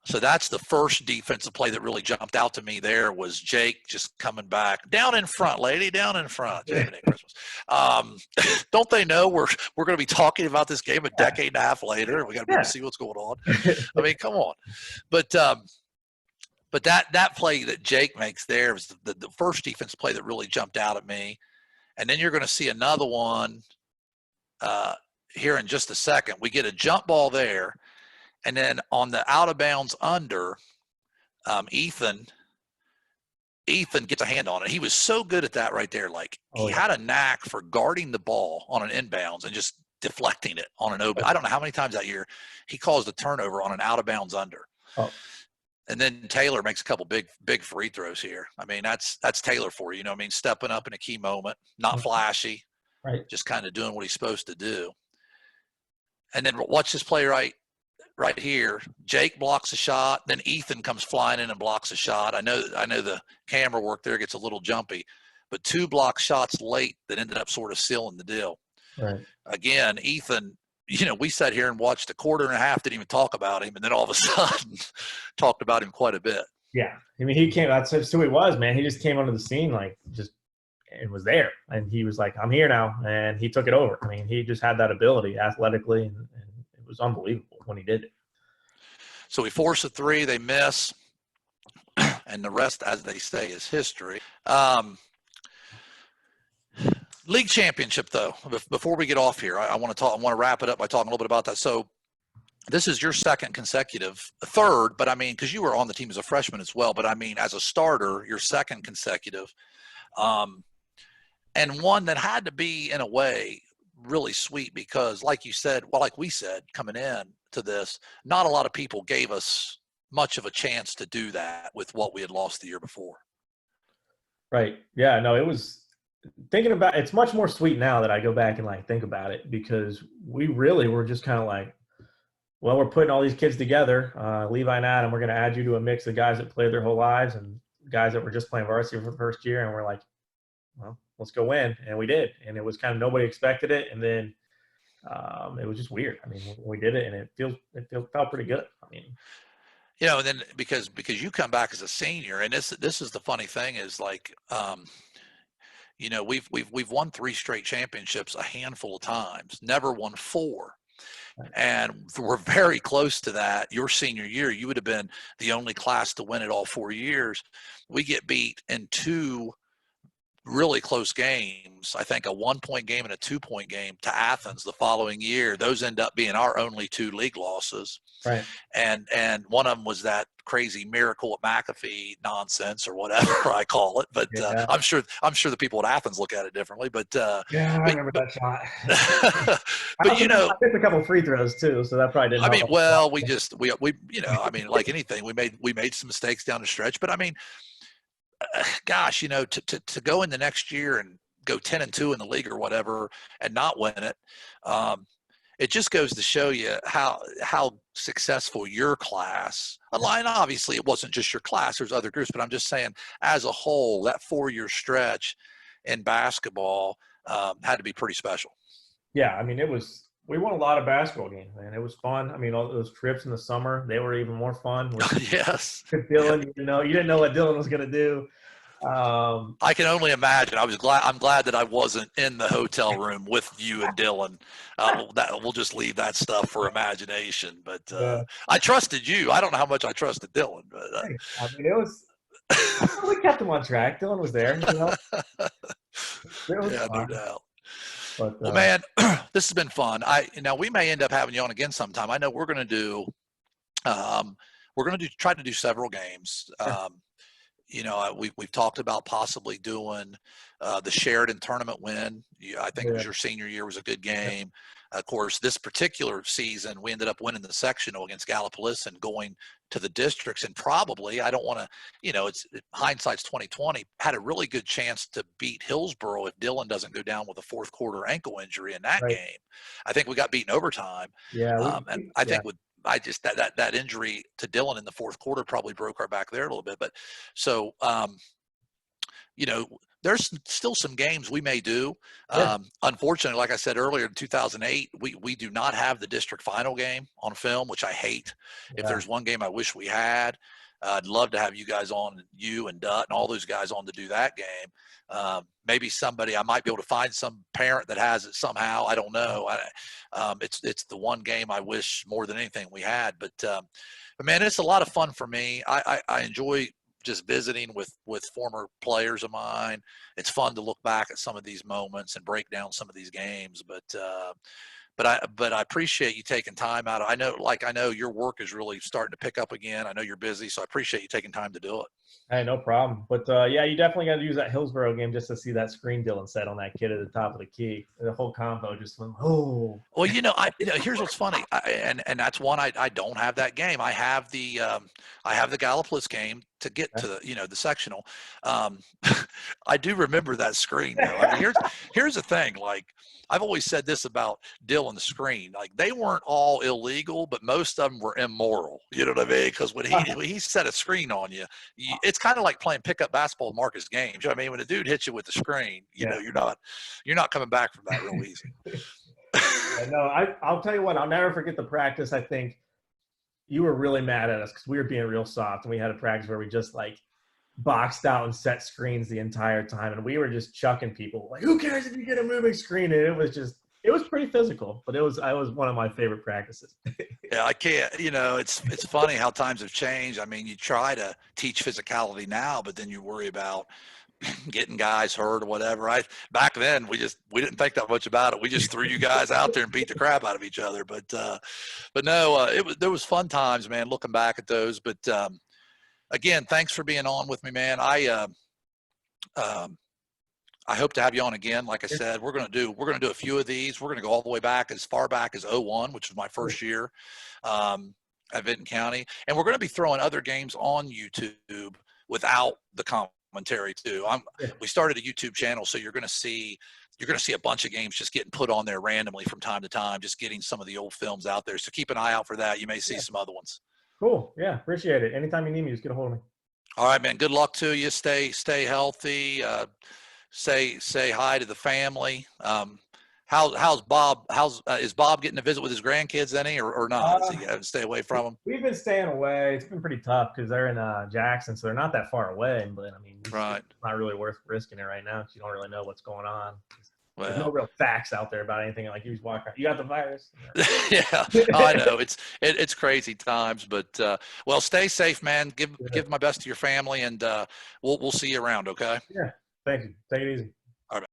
So that's the first defensive play that really jumped out to me there was Jake just coming back. Down in front, lady, down in front. Christmas. Don't they know we're going to be talking about this game a decade and a half later, and we got to see what's going on? I mean, come on. But that play that Jake makes there was the first defense play that really jumped out at me. And then you're going to see another one here in just a second. We get a jump ball there. And then on the out of bounds under, Ethan gets a hand on it. He was so good at that right there. Like he had a knack for guarding the ball on an inbounds and just deflecting it on an open. I don't know how many times that year he caused a turnover on an out of bounds under. Oh. And then Taylor makes a couple big free throws here. I mean, that's Taylor for you. I mean, stepping up in a key moment, not flashy, right? Just kind of doing what he's supposed to do. And then watch this play right here. Jake blocks a shot. Then Ethan comes flying in and blocks a shot. I know the camera work there gets a little jumpy, but 2 block shots late that ended up sort of sealing the deal. Right. Again, Ethan, we sat here and watched a quarter and a half, didn't even talk about him, and then all of a sudden talked about him quite a bit. Yeah. I mean, that's who he was, man. He just came onto the scene and was there. And he was like, I'm here now. And he took it over. I mean, he just had that ability athletically, and it was unbelievable when he did it. So we force a 3, they miss, and the rest, as they say, is history. League championship, though. Before we get off here, I want to wrap it up by talking a little bit about that. So this is your third, but I mean, because you were on the team as a freshman as well, but I mean, as a starter, your second consecutive, and one that had to be, in a way, really sweet because like we said coming in to this, not a lot of people gave us much of a chance to do that with what we had lost the year before. Right. Yeah, no, it was it's much more sweet now that I go back and think about it, because we really were just kind of like, well, we're putting all these kids together, Levi and Adam, we're going to add you to a mix of guys that played their whole lives and guys that were just playing varsity for the first year. And we're like, well, let's go win. And we did. And it was kind of, nobody expected it. And then it was just weird. I mean, we did it, and it felt pretty good. I mean, and then because you come back as a senior, and this is the funny thing is we've won 3 straight championships a handful of times, never won 4. And we're very close to that. Your senior year, you would have been the only class to win it all 4 years. We get beat in 2 really close games. I think a 1-point game and a 2-point game to Athens the following year. Those end up being our only 2 league losses. Right. And one of them was that crazy Miracle at McAfee nonsense or whatever I call it. But I'm sure the people at Athens look at it differently. But I remember that shot. But I missed a couple of free throws too, so that probably didn't. I mean, well, we I mean, like anything, we made some mistakes down the stretch. But I mean, gosh, to go in the next year and go 10-2 in the league or whatever and not win it, it just goes to show you how successful your class. And obviously, it wasn't just your class; there's other groups. But I'm just saying, as a whole, that 4-year stretch in basketball had to be pretty special. Yeah, I mean, we won a lot of basketball games, man. It was fun. I mean, all those trips in the summer, they were even more fun. Yes. Dylan, you didn't know what Dylan was going to do. I can only imagine. I'm glad that I wasn't in the hotel room with you and Dylan. We'll just leave that stuff for imagination. But I trusted you. I don't know how much I trusted Dylan. But I mean, we kept him on track. Dylan was there. Yeah, no doubt. But Well, man, this has been fun. Now we may end up having you on again sometime. I know we're going to do try to do several games. We've talked about possibly doing the Sheridan tournament win. I think it was your senior year, was a good game. Of course, this particular season, we ended up winning the sectional against Gallipolis and going to the districts. And probably, I don't want to, it's hindsight's 2020. Had a really good chance to beat Hillsborough if Dylan doesn't go down with a fourth quarter ankle injury in that game. I think we got beaten overtime. Yeah, and I think with that injury to Dylan in the fourth quarter probably broke our back there a little bit. But so, there's still some games we may do. Unfortunately, like I said earlier, in 2008, we do not have the district final game on film, which I hate. If there's one game I wish we had, I'd love to have you guys on, you and Dutt and all those guys on to do that game. Maybe I might be able to find some parent that has it somehow. I don't know. It's the one game I wish more than anything we had. But man, it's a lot of fun for me. I enjoy just visiting with former players of mine. It's fun to look back at some of these moments and break down some of these games. But I appreciate you taking time out. I know your work is really starting to pick up again. I know you're busy, so I appreciate you taking time to do it. Hey, no problem. But you definitely got to use that Hillsborough game just to see that screen Dylan set on that kid at the top of the key. The whole combo just went, oh. Well, here's what's funny, and that's one I don't have that game. I have the Gallipolis game to get to the sectional. I do remember that screen though. I mean, here's the thing. Like, I've always said this about Dylan's screen. Like, they weren't all illegal, but most of them were immoral. You know what I mean? Because when he set a screen on you, it's kind of like playing pickup basketball with Marcus Games. You know what I mean? When a dude hits you with the screen, you're not coming back from that real easy. I'll tell you what. I'll never forget the practice. I think you were really mad at us because we were being real soft, and we had a practice where we just boxed out and set screens the entire time, and we were just chucking people. Like, who cares if you get a moving screen? And it was pretty physical, but it was one of my favorite practices. Yeah, I can't. It's funny how times have changed. I mean, you try to teach physicality now, but then you worry about getting guys hurt or whatever. Back then we didn't think that much about it. We just threw you guys out there and beat the crap out of each other. But no, there was fun times, man, looking back at those. But again, thanks for being on with me, man. I hope to have you on again. Like I said, we're gonna do a few of these. We're gonna go all the way back as far back as 01, which was my first year at Vinton County, and we're gonna be throwing other games on YouTube without the commentary too. We started a YouTube channel, so you're gonna see a bunch of games just getting put on there randomly from time to time, just getting some of the old films out there. So keep an eye out for that. You may see some other ones. Cool. Yeah, appreciate it. Anytime you need me, just get a hold of me. All right, man. Good luck to you. Stay healthy. Say hi to the family. How's Bob? Is Bob getting to visit with his grandkids any or not? Does he stay away from them? We've been staying away. It's been pretty tough because they're in Jackson, so they're not that far away. But I mean, it's not really worth risking it right now because you don't really know what's going on. There's no real facts out there about anything. Like, you just walk around, you got the virus. Yeah, I know it's crazy times, but well, stay safe, man. Give my best to your family, and we'll see you around. Okay. Yeah. Thank you. Take it easy.